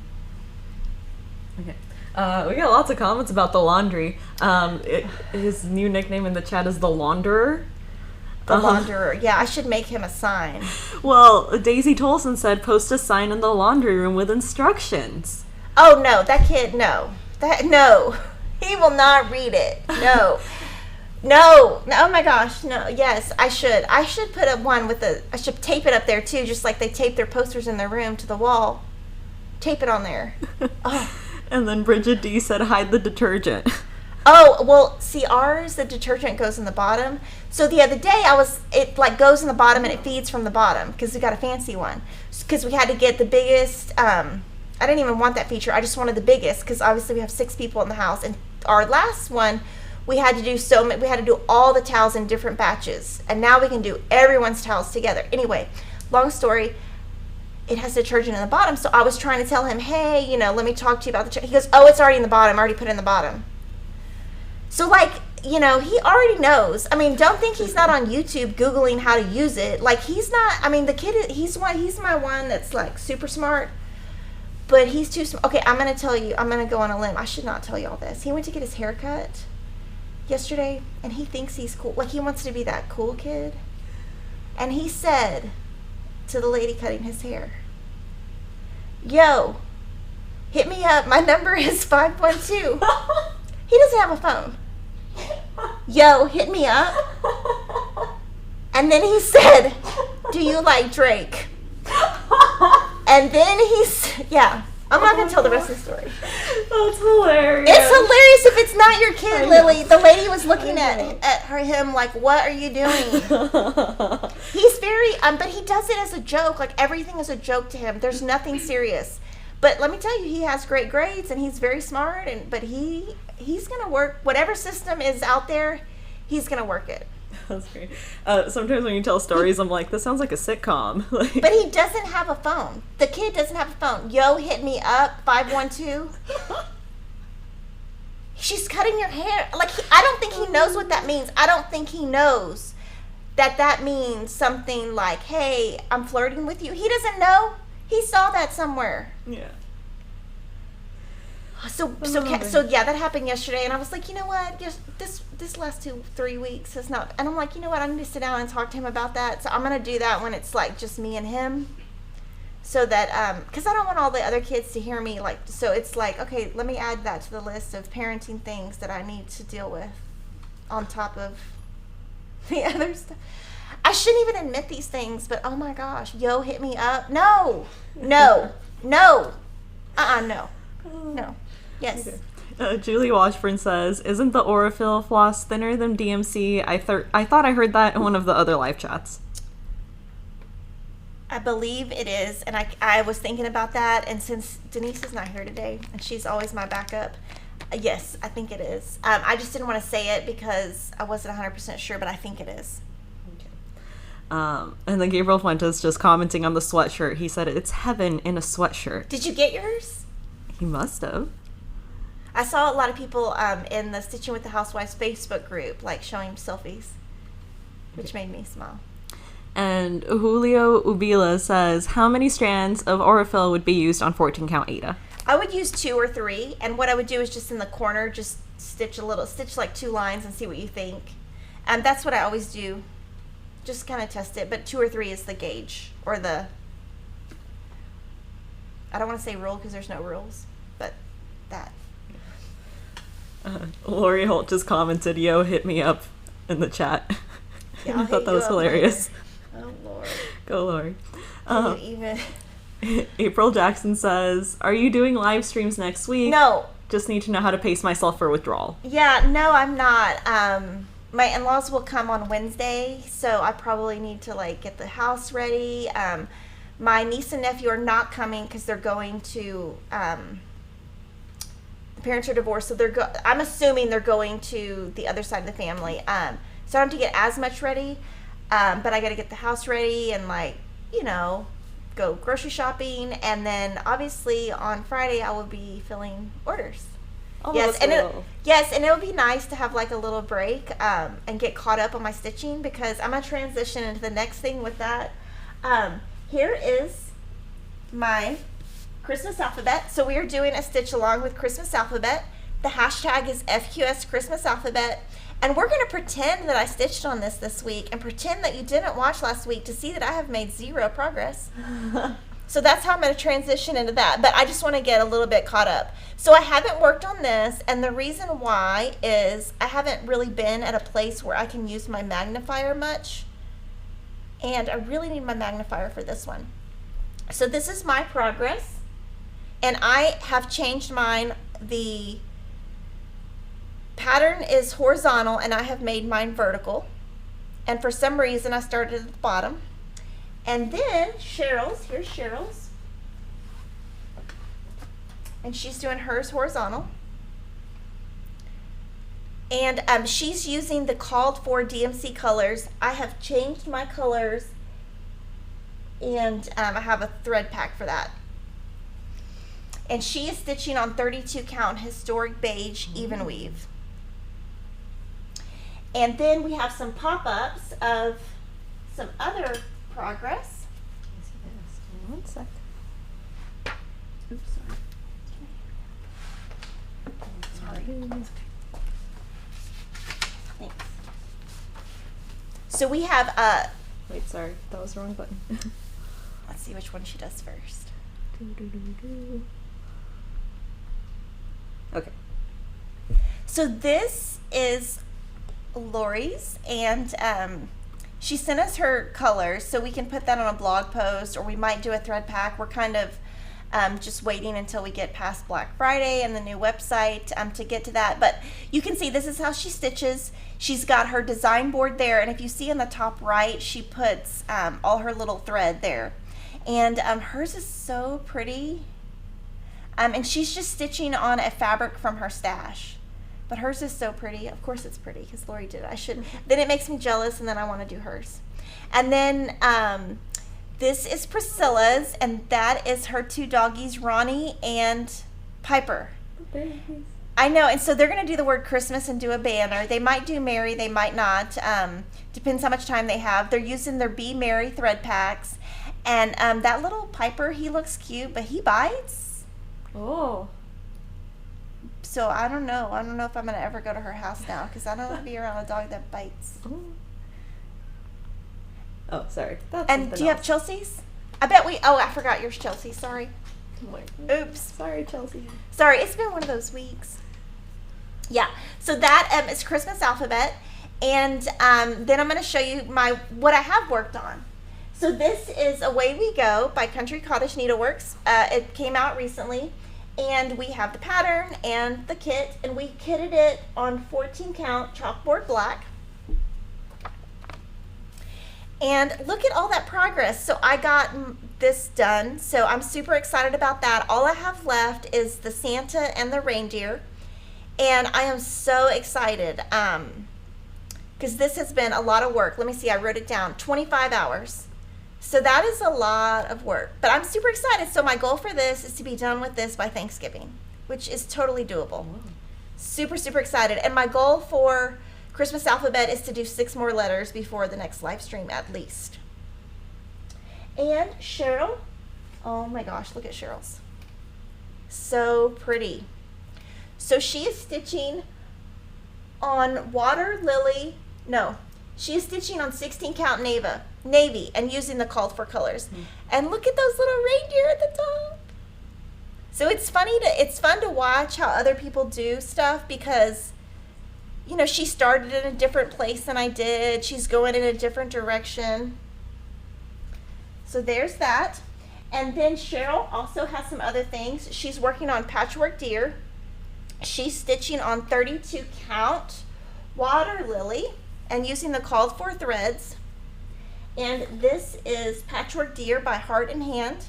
Okay. We got lots of comments about the laundry. His new nickname in the chat is the Launderer. The Launderer. Yeah, I should make him a sign. Well, Daisy Tolson said, post a sign in the laundry room with instructions. Oh, no. That kid, no. No. He will not read it. No. No. Oh, my gosh. No. Yes, I should. I should put up one I should tape it up there, too, just like they tape their posters in their room to the wall. Tape it on there. Oh. And then Bridget D said, hide the detergent. Oh, well, see, ours, the detergent goes in the bottom. So the other day, it like goes in the bottom and it feeds from the bottom because we got a fancy one. Because we had to get the biggest, I didn't even want that feature. I just wanted the biggest because obviously we have 6 people in the house. And our last one, we had to do all the towels in different batches. And now we can do everyone's towels together. Anyway, long story. It has detergent in the bottom, so I was trying to tell him, hey, you know, let me talk to you about the he goes, oh, it's already in the bottom. I already put it in the bottom. So, like, he already knows. I mean, don't think he's not on YouTube Googling how to use it. Like, he's not, I mean, the kid, he's my one that's like super smart, but he's too smart. Okay, I'm going to go on a limb. I should not tell you all this. He went to get his hair cut yesterday, and he thinks he's cool. Like, he wants to be that cool kid. And he said to the lady cutting his hair, "Yo, hit me up. My number is 512. He doesn't have a phone. "Yo, hit me up." And then he said, "Do you like Drake?" And then yeah. I'm not going to tell the rest of the story. That's hilarious. It's hilarious if it's not your kid, Lily. The lady was looking at him like, "What are you doing?" He's very, but he does it as a joke. Like, everything is a joke to him. There's nothing serious. But let me tell you, he has great grades, and he's very smart. But he's going to work. Whatever system is out there, he's going to work it. That's great. Sometimes when you tell stories, I'm like, this sounds like a sitcom. But he doesn't have a phone. The kid doesn't have a phone. "Yo, hit me up, 512. She's cutting your hair. Like, I don't think he knows what that means. I don't think he knows that means something like, "Hey, I'm flirting with you." He doesn't know. He saw that somewhere. Yeah. So yeah, that happened yesterday, and I was like, you know what? Just this last 2-3 weeks is not. And I'm like, you know what? I need to sit down and talk to him about that. So I'm gonna do that when it's like just me and him, so that because I don't want all the other kids to hear me. Like, so it's like, okay, let me add that to the list of parenting things that I need to deal with, on top of the other stuff. I shouldn't even admit these things, but oh my gosh, "Yo, hit me up." No. No. No. Yes. Okay. Julie Washburn says, "Isn't the Aurifil floss thinner than DMC? I thought I heard that in one of the other live chats." I believe it is, and I was thinking about that, and since Denise is not here today, and she's always my backup, yes, I think it is. I just didn't want to say it because I wasn't 100% sure, but I think it is. And then Gabriel Fuentes just commenting on the sweatshirt. He said, "It's heaven in a sweatshirt." Did you get yours? He must have. I saw a lot of people in the Stitching with the Housewives Facebook group, like, showing selfies, which made me smile. And Julio Ubila says, "How many strands of Aurifil would be used on 14 count Ada?" I would use 2 or 3, and what I would do is just in the corner, just stitch like 2 lines and see what you think. That's what I always do. Just kind of test it, but 2 or 3 is the gauge, or I don't want to say rule because there's no rules, but that. Lori Holt just commented, "Yo, hit me up," in the chat. Yeah, I thought that was hilarious. Later. Oh, Lord. Go, Lori. Even. April Jackson says, "Are you doing live streams next week?" No. Just need to know how to pace myself for withdrawal. Yeah, no, I'm not. My in-laws will come on Wednesday, so I probably need to, like, get the house ready. My niece and nephew are not coming because they're going to, the parents are divorced, so I'm assuming they're going to the other side of the family. So I don't have to get as much ready, but I got to get the house ready and, like, go grocery shopping, and then obviously on Friday I will be filling orders. Oh, yes, and it would be nice to have, like, a little break and get caught up on my stitching, because I'm gonna transition into the next thing with that. Here is my Christmas alphabet. So we are doing a stitch along with Christmas alphabet. The hashtag is FQS Christmas alphabet, and we're gonna pretend that I stitched on this week, and pretend that you didn't watch last week to see that I have made 0 progress. So that's how I'm going to transition into that. But I just want to get a little bit caught up. So I haven't worked on this, and the reason why is I haven't really been at a place where I can use my magnifier much. And I really need my magnifier for this one. So this is my progress. And I have changed mine. The pattern is horizontal, and I have made mine vertical. And for some reason, I started at the bottom. And then here's Cheryl's, and she's doing hers horizontal, and she's using the called for DMC colors. I have changed my colors, and I have a thread pack for that. And she is stitching on 32 count historic beige even weave. And then we have some pop-ups of some other progress. One sec. Oops, sorry. Thanks. So we have Wait, sorry, that was the wrong button. let's see which one she does first. Okay. So this is Lori's, and she sent us her colors so we can put that on a blog post, or we might do a thread pack. We're kind of just waiting until we get past Black Friday and the new website to get to that. But you can see this is how she stitches. She's got her design board there, and if you see in the top right, she puts all her little thread there. And hers is so pretty. And she's just stitching on a fabric from her stash. But hers is so pretty. Of course it's pretty because Lori did it. I shouldn't. Then it makes me jealous, and then I want to do hers. And then this is Priscilla's, and that is her two doggies, Ronnie and Piper. I know, and so they're going to do the word Christmas and do a banner. They might do Merry, they might not. Depends how much time they have. They're using their Be Merry thread packs. And that little Piper, he looks cute, but he bites. Oh. So I don't know. I don't know if I'm going to ever go to her house now because I don't want to be around a dog that bites. Oh, sorry. That's And do you have Chelsea's? I bet I forgot yours, Chelsea. Sorry. Oops. Sorry, Chelsea. Sorry, it's been one of those weeks. Yeah. So that is Christmas alphabet. And then I'm going to show you what I have worked on. So this is Away We Go by Country Cottage Needleworks. It came out recently. And we have the pattern and the kit, and we kitted it on 14 count chalkboard black. And look at all that progress. So I got this done, so I'm super excited about that. All I have left is the Santa and the reindeer, and I am so excited because this has been a lot of work. Let me see, I wrote it down, 25 hours. So that is a lot of work, but I'm super excited. So my goal for this is to be done with this by Thanksgiving, which is totally doable. Super, super excited. And my goal for Christmas alphabet is to do 6 more letters before the next live stream at least. And Cheryl, oh my gosh, look at Cheryl's. So pretty. So she is stitching on she is stitching on 16 count navy and using the called for colors. And look at those little reindeer at the top. So it's fun to watch how other people do stuff because, you know, she started in a different place than I did. She's going in a different direction. So there's that. And then Cheryl also has some other things. She's working on Patchwork Deer. She's stitching on 32 count Water Lily and using the called for threads. And this is Patchwork Deer by Heart and Hand.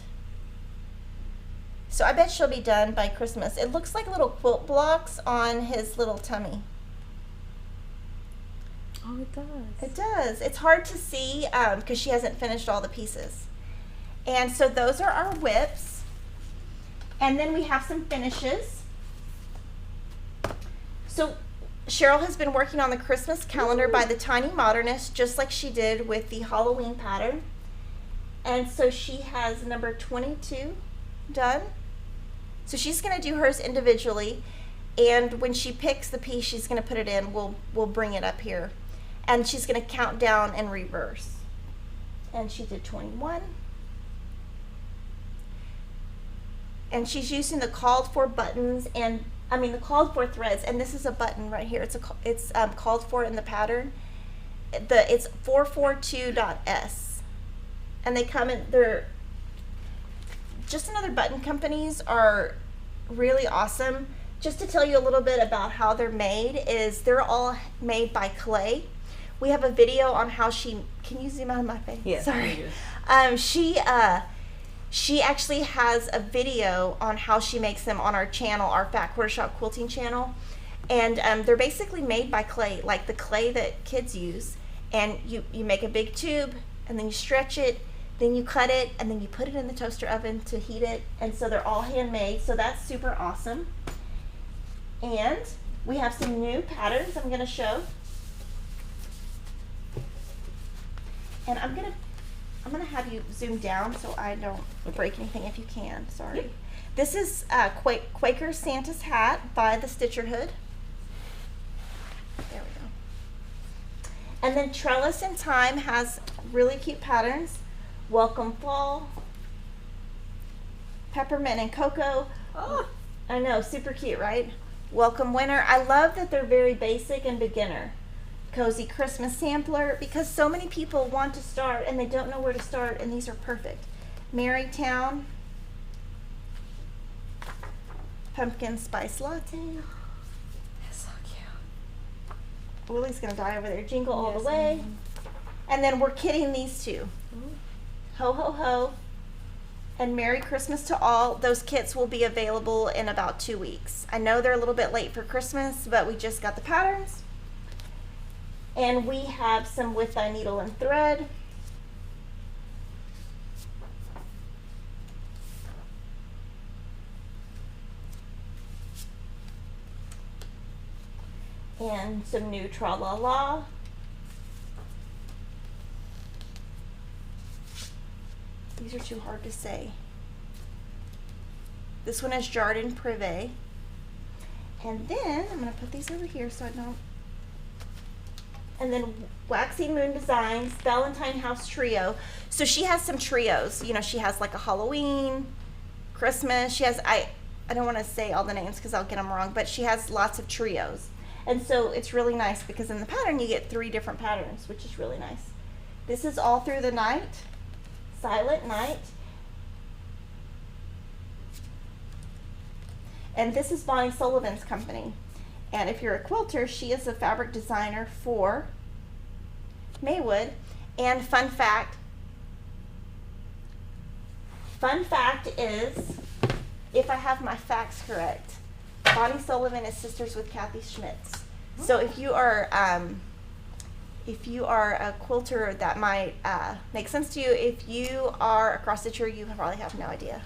So I bet she'll be done by Christmas. It looks like little quilt blocks on his little tummy. Oh, it does. It does. It's hard to see because she hasn't finished all the pieces. And so those are our whips. And then we have some finishes. So Cheryl has been working on the Christmas calendar by the Tiny Modernist, just like she did with the Halloween pattern. And so she has number 22 done. So she's going to do hers individually. And when she picks the piece she's going to put it in, we'll bring it up here. And she's going to count down and reverse. And she did 21. And she's using the called for buttons the called for threads, and this is a button right here. It's called for in the pattern. It's 442.S, and they come in. They're just another button. Companies are really awesome. Just to tell you a little bit about how they're made is they're all made by clay. We have a video on how can you zoom out of my face? Yeah. Sorry. She actually has a video on how she makes them on our channel, our Fat Quarter Shop Quilting channel. And they're basically made by clay, like the clay that kids use. And you make a big tube, and then you stretch it, then you cut it, and then you put it in the toaster oven to heat it. And so they're all handmade, so that's super awesome. And we have some new patterns I'm going to show. And I'm gonna have you zoom down so I don't break anything if you can. Sorry. Yep. This is Quaker Santa's hat by the Stitcher Hood. There we go. And then Trellis in Time has really cute patterns. Welcome Fall, Peppermint and Cocoa. Oh. I know, super cute, right? Welcome Winter. I love that they're very basic and beginner. Cozy Christmas Sampler, because so many people want to start and they don't know where to start, and these are perfect. Merry Town, Pumpkin Spice Latte. That's so cute. Willie's gonna die over there. Jingle All Yes, the Way. And then we're kidding these two. Ho Ho Ho and Merry Christmas to All. Those kits will be available in about 2 weeks. I know they're a little bit late for Christmas, but we just got the patterns. And we have some With Thy Needle and Thread. And some new Tra La La. These are too hard to say. This one is Jardin Privé. And then I'm going to put these over here so I don't. And then Waxy Moon Designs, Valentine House Trio. So she has some trios. You know, she has like a Halloween, Christmas. She has, I don't want to say all the names because I'll get them wrong, but she has lots of trios. And so it's really nice because in the pattern you get 3 different patterns, which is really nice. This is All Through the Night, Silent Night. And this is Bonnie Sullivan's company. And if you're a quilter, she is a fabric designer for Maywood. And fun fact is, if I have my facts correct, Bonnie Sullivan is sisters with Kathy Schmitz. So if you are a quilter, that might make sense to you. If you are a cross stitcher, you probably have no idea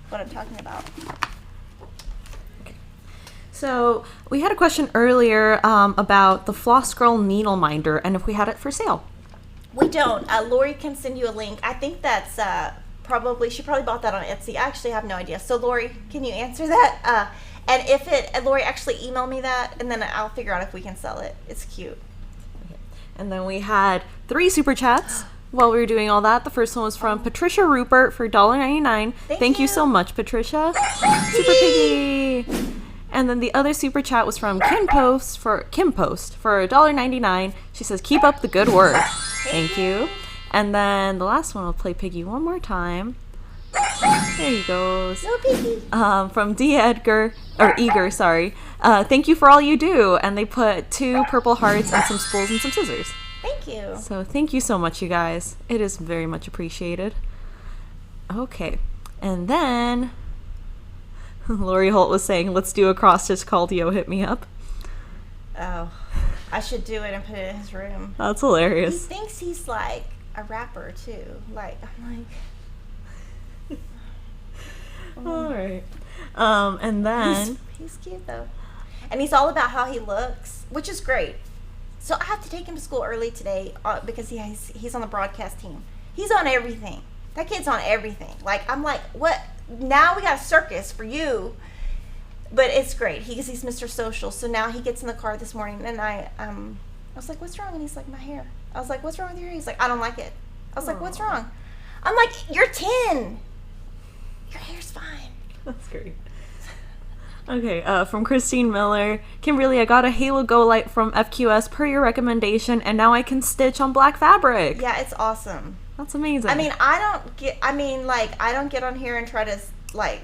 what I'm talking about. So we had a question earlier about the Floss Girl needle minder and if we had it for sale. We don't. Lori can send you a link. I think that's she probably bought that on Etsy. I actually have no idea. So Lori, can you answer that? And if Lori, actually email me that, and then I'll figure out if we can sell it. It's cute. And then we had 3 super chats while we were doing all that. The first one was from Patricia Rupert for $1.99. Thank you so much, Patricia. Super Piggy. And then the other super chat was from Kim Post for $1.99. She says, "Keep up the good work." Thank you. And then the last one, I'll play Piggy one more time. There he goes. No Piggy. From Eager, sorry. Thank you for all you do. And they put 2 purple hearts and some spools and some scissors. Thank you. So thank you so much, you guys. It is very much appreciated. Okay. And then Lori Holt was saying, let's do a cross stitch called Yo Hit Me Up. Oh, I should do it and put it in his room. That's He hilarious. thinks he's like a rapper too. Like, I'm like. All right. And then He's cute though. And he's all about how he looks, which is great. So I have to take him to school early today because he's on the broadcast team. He's on everything. That kid's on everything. Like, I'm like, what? Now we got a circus for you. But it's great. He's Mr. Social. So now he gets in the car this morning and I was like, what's wrong? And he's like, my hair. I was like, what's wrong with your hair? He's like, I don't like it. I was like, what's wrong? I'm like, you're 10. Your hair's fine. That's great. Okay, from Christine Miller. Kimberly, I got a Halo Go Light from FQS per your recommendation, and now I can stitch on black fabric. Yeah, it's awesome. That's amazing. I mean, I don't get on here and try to, like,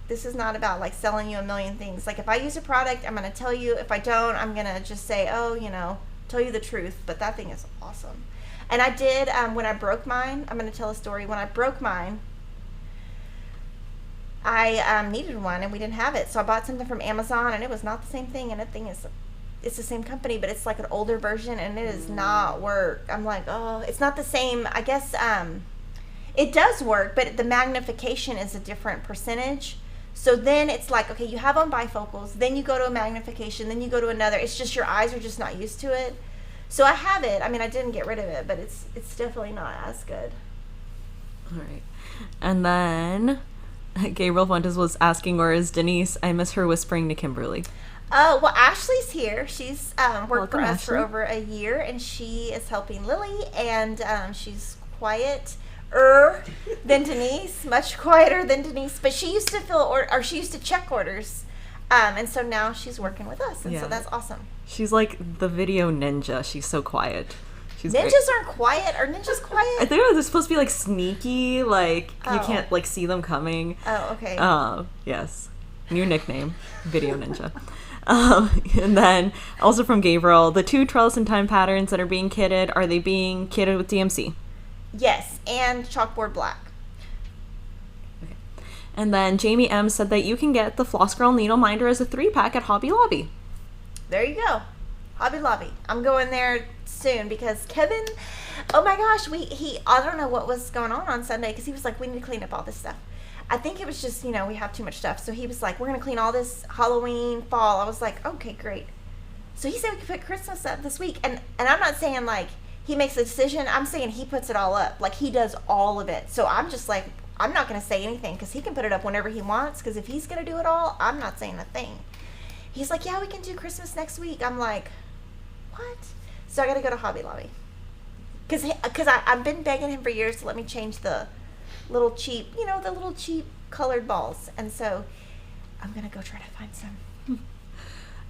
this is not about, like, selling you a million things. Like, if I use a product, I'm going to tell you. If I don't, I'm going to just say, oh, tell you the truth. But that thing is awesome. And I did, when I broke mine, I'm going to tell a story. When I broke mine, I needed one, and we didn't have it. So I bought something from Amazon, and it was not the same thing. And the thing is, it's the same company, but it's like an older version, and it does not work. I'm like, oh, it's not the same. I guess it does work, but the magnification is a different percentage. So then it's like, okay, you have on bifocals, then you go to a magnification, then you go to another. It's just your eyes are just not used to it. So I have it. I mean, I didn't get rid of it, but it's definitely not as good. All right. And then Gabriel Fuentes was asking, where is Denise? I miss her whispering to Kimberly. Oh, well, Ashley's here. She's worked for us for Ashley. over a year, and she is helping Lily, and she's quieter than Denise, much quieter than Denise, but she used to or she used to check orders, and so now she's working with us, and so that's awesome. She's like the video ninja. She's so quiet. She's Ninjas great. aren't quiet. Are ninjas quiet? I think they're supposed to be like sneaky, like you can't like see them coming. Oh, okay. Yes. New nickname, Video Ninja. And then also from Gabriel, the 2 trellis and time patterns that are being kitted, are they being kitted with DMC? Yes, and chalkboard black. Okay. And then Jamie M said that you can get the Floss Girl Needle Minder as a 3-pack at Hobby Lobby. There you go. Hobby Lobby. I'm going there soon because Kevin, oh my gosh, I don't know what was going on Sunday because he was like, we need to clean up all this stuff. I think it was just, we have too much stuff. So he was like, we're going to clean all this Halloween, fall. I was like, okay, great. So he said we could put Christmas up this week. And I'm not saying like he makes the decision. I'm saying he puts it all up. Like he does all of it. So I'm just like, I'm not going to say anything because he can put it up whenever he wants. Because if he's going to do it all, I'm not saying a thing. He's like, yeah, we can do Christmas next week. I'm like, what? So I got to go to Hobby Lobby. Because I've been begging him for years to let me change the little cheap, the little cheap colored balls. And so I'm going to go try to find some.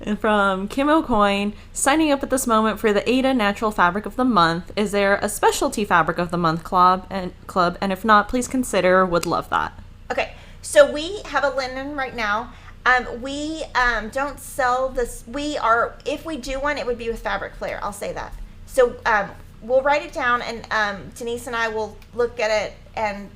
And from Kim O'Coin, signing up at this moment for the Ada Natural Fabric of the Month. Is there a specialty fabric of the month club? And if not, please consider. Would love that. Okay, so we have a linen right now. We don't sell this. If we do one, it would be with Fabric Flare. I'll say that. So we'll write it down, and Denise and I will look at it and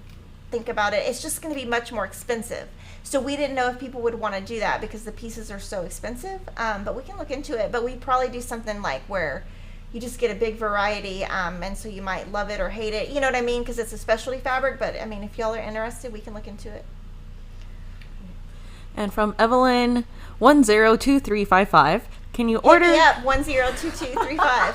think about it. It's just going to be much more expensive. So we didn't know if people would want to do that because the pieces are so expensive. But we can look into it. But we'd probably do something like where you just get a big variety, and so you might love it or hate it. You know what I mean? Because it's a specialty fabric. But I mean, if y'all are interested, we can look into it. And from Evelyn 102355, can you order? Yeah, 102235.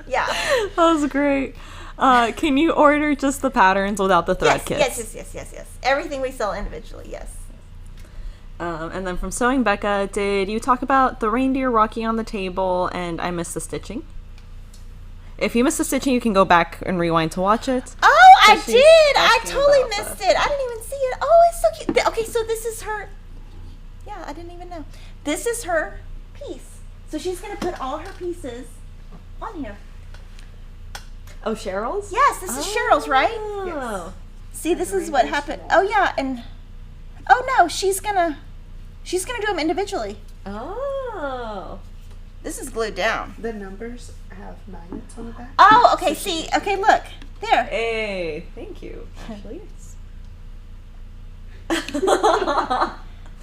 Yeah. That was great. Can you order just the patterns without the thread kits? Yes. Everything we sell individually, yes. And then from Sewing Becca, did you talk about the reindeer rocking on the table and I missed the stitching? If you missed the stitching, you can go back and rewind to watch it. Oh, I did! I totally missed it. I didn't even see it. Oh, it's so cute. Okay, so this is her. Yeah, I didn't even know. This is her piece. So she's going to put all her pieces on here. Oh, Cheryl's? Yes, this is Cheryl's, right? Yes. See, this is what happened. Oh, yeah, and oh no, she's gonna do them individually. Oh. This is glued down. The numbers have magnets on the back. Oh, okay. See, okay, look there. Hey, thank you, Ashley.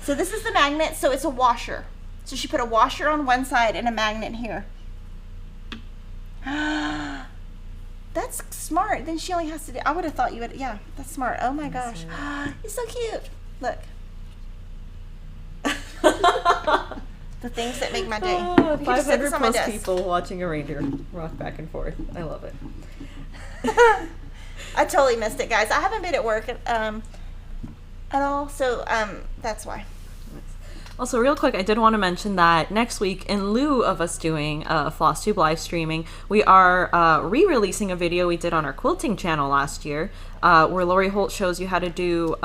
So this is the magnet. So it's a washer. So she put a washer on one side and a magnet here. That's smart. Then she only has to do. I would have thought you would. Yeah, that's smart. Oh my gosh, it's so cute. Look. The things that make my day. Oh, You can just set 500 this on my plus desk. people watching a reindeer rock back and forth. I love it. I totally missed it, guys. I haven't been at work at all, so that's why. Also, real quick, I did want to mention that next week, in lieu of us doing FlossTube live streaming, we are re-releasing a video we did on our quilting channel last year, where Lori Holt shows you how to do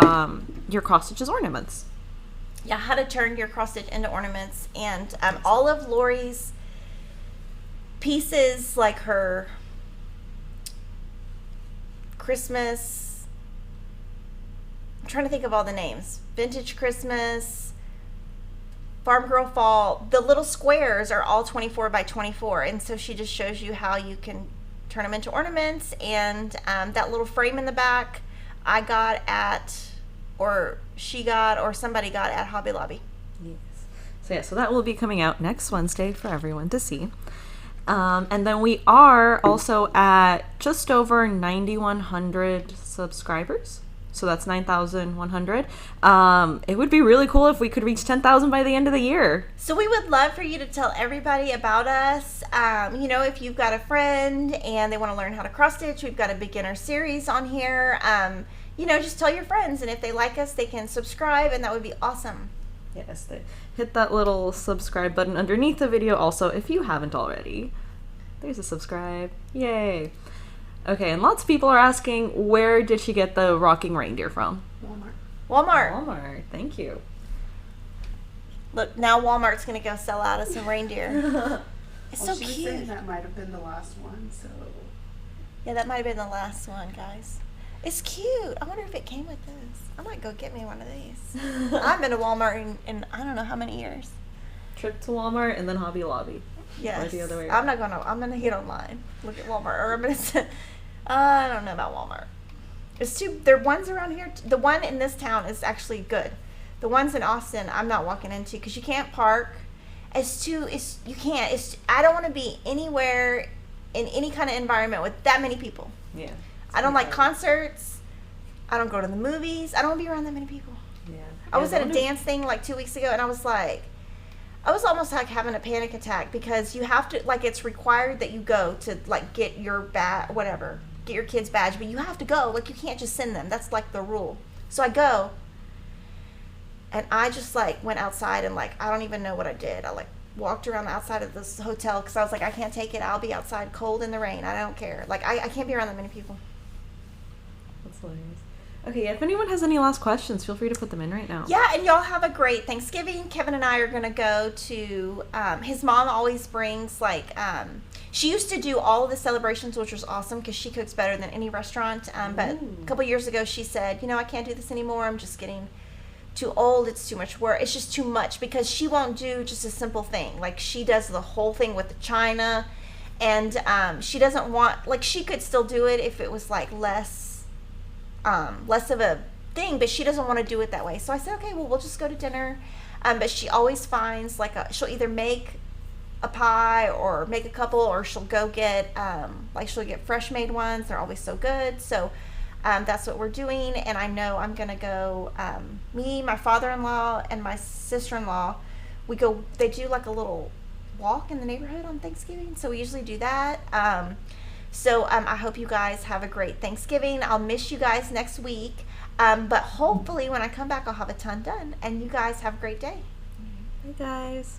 your cross stitches ornaments. Yeah, how to turn your cross stitch into ornaments, and all of Lori's pieces, like her Christmas. I'm trying to think of all the names. Vintage Christmas, Farm Girl Fall. The little squares are all 24 by 24, and so she just shows you how you can turn them into ornaments. And that little frame in the back, I got at, or she got, or somebody got at Hobby Lobby. Yes. So yeah, so that will be coming out next Wednesday for everyone to see. And then we are also at just over 9,100 subscribers. So that's 9,100. It would be really cool if we could reach 10,000 by the end of the year. So we would love for you to tell everybody about us. If you've got a friend and they want to learn how to cross stitch, we've got a beginner series on here. Just tell your friends, and if they like us, they can subscribe, and that would be awesome. Yes, hit that little subscribe button underneath the video also if you haven't already. There's a subscribe. Yay. Okay, and lots of people are asking, where did she get the rocking reindeer from? Walmart. Thank you. Look, now Walmart's going to go sell out of some reindeer. It's so she was cute. saying that might have been the last one, so. Yeah, that might have been the last one, guys. It's cute. I wonder if it came with this. I might go get me one of these. I've been to Walmart in I don't know how many years. Trip to Walmart and then Hobby Lobby. Yes. Or the other way I'm around. gonna hit online. Look at Walmart. Or I'm gonna I don't know about Walmart. There are ones around here. The one in this town is actually good. The ones in Austin, I'm not walking into because you can't park. I don't want to be anywhere in any kind of environment with that many people. Yeah. I don't like concerts. I don't go to the movies. I don't want to be around that many people. Yeah. I was at a dance thing like 2 weeks ago, and I was almost like having a panic attack because you have to, like, it's required that you go to, like, get your get your kid's badge, but you have to go. Like, you can't just send them. That's, like, the rule. So I go, and I just, like, went outside and, like, I don't even know what I did. I, like, walked around the outside of this hotel because I was like, I can't take it. I'll be outside cold in the rain. I don't care. Like, I can't be around that many people. That's hilarious. Okay, if anyone has any last questions, feel free to put them in right now. Yeah, and y'all have a great Thanksgiving. Kevin and I are going to go to, his mom always brings, like, she used to do all of the celebrations, which was awesome because she cooks better than any restaurant. But a couple years ago, she said, I can't do this anymore. I'm just getting too old. It's too much work. It's just too much because she won't do just a simple thing. Like, she does the whole thing with the china, and she doesn't want, like, she could still do it if it was, like, less of a thing, but she doesn't want to do it that way. So I said, okay, well, we'll just go to dinner. But she always finds, like, she'll either make a pie or make a couple, or she'll go get, she'll get fresh made ones. They're always so good. So that's what we're doing. And I know I'm going to go, me, my father-in-law, and my sister-in-law, they do, like, a little walk in the neighborhood on Thanksgiving. So we usually do that. I hope you guys have a great Thanksgiving. I'll miss you guys next week. But hopefully when I come back, I'll have a ton done. And you guys have a great day. Bye, guys.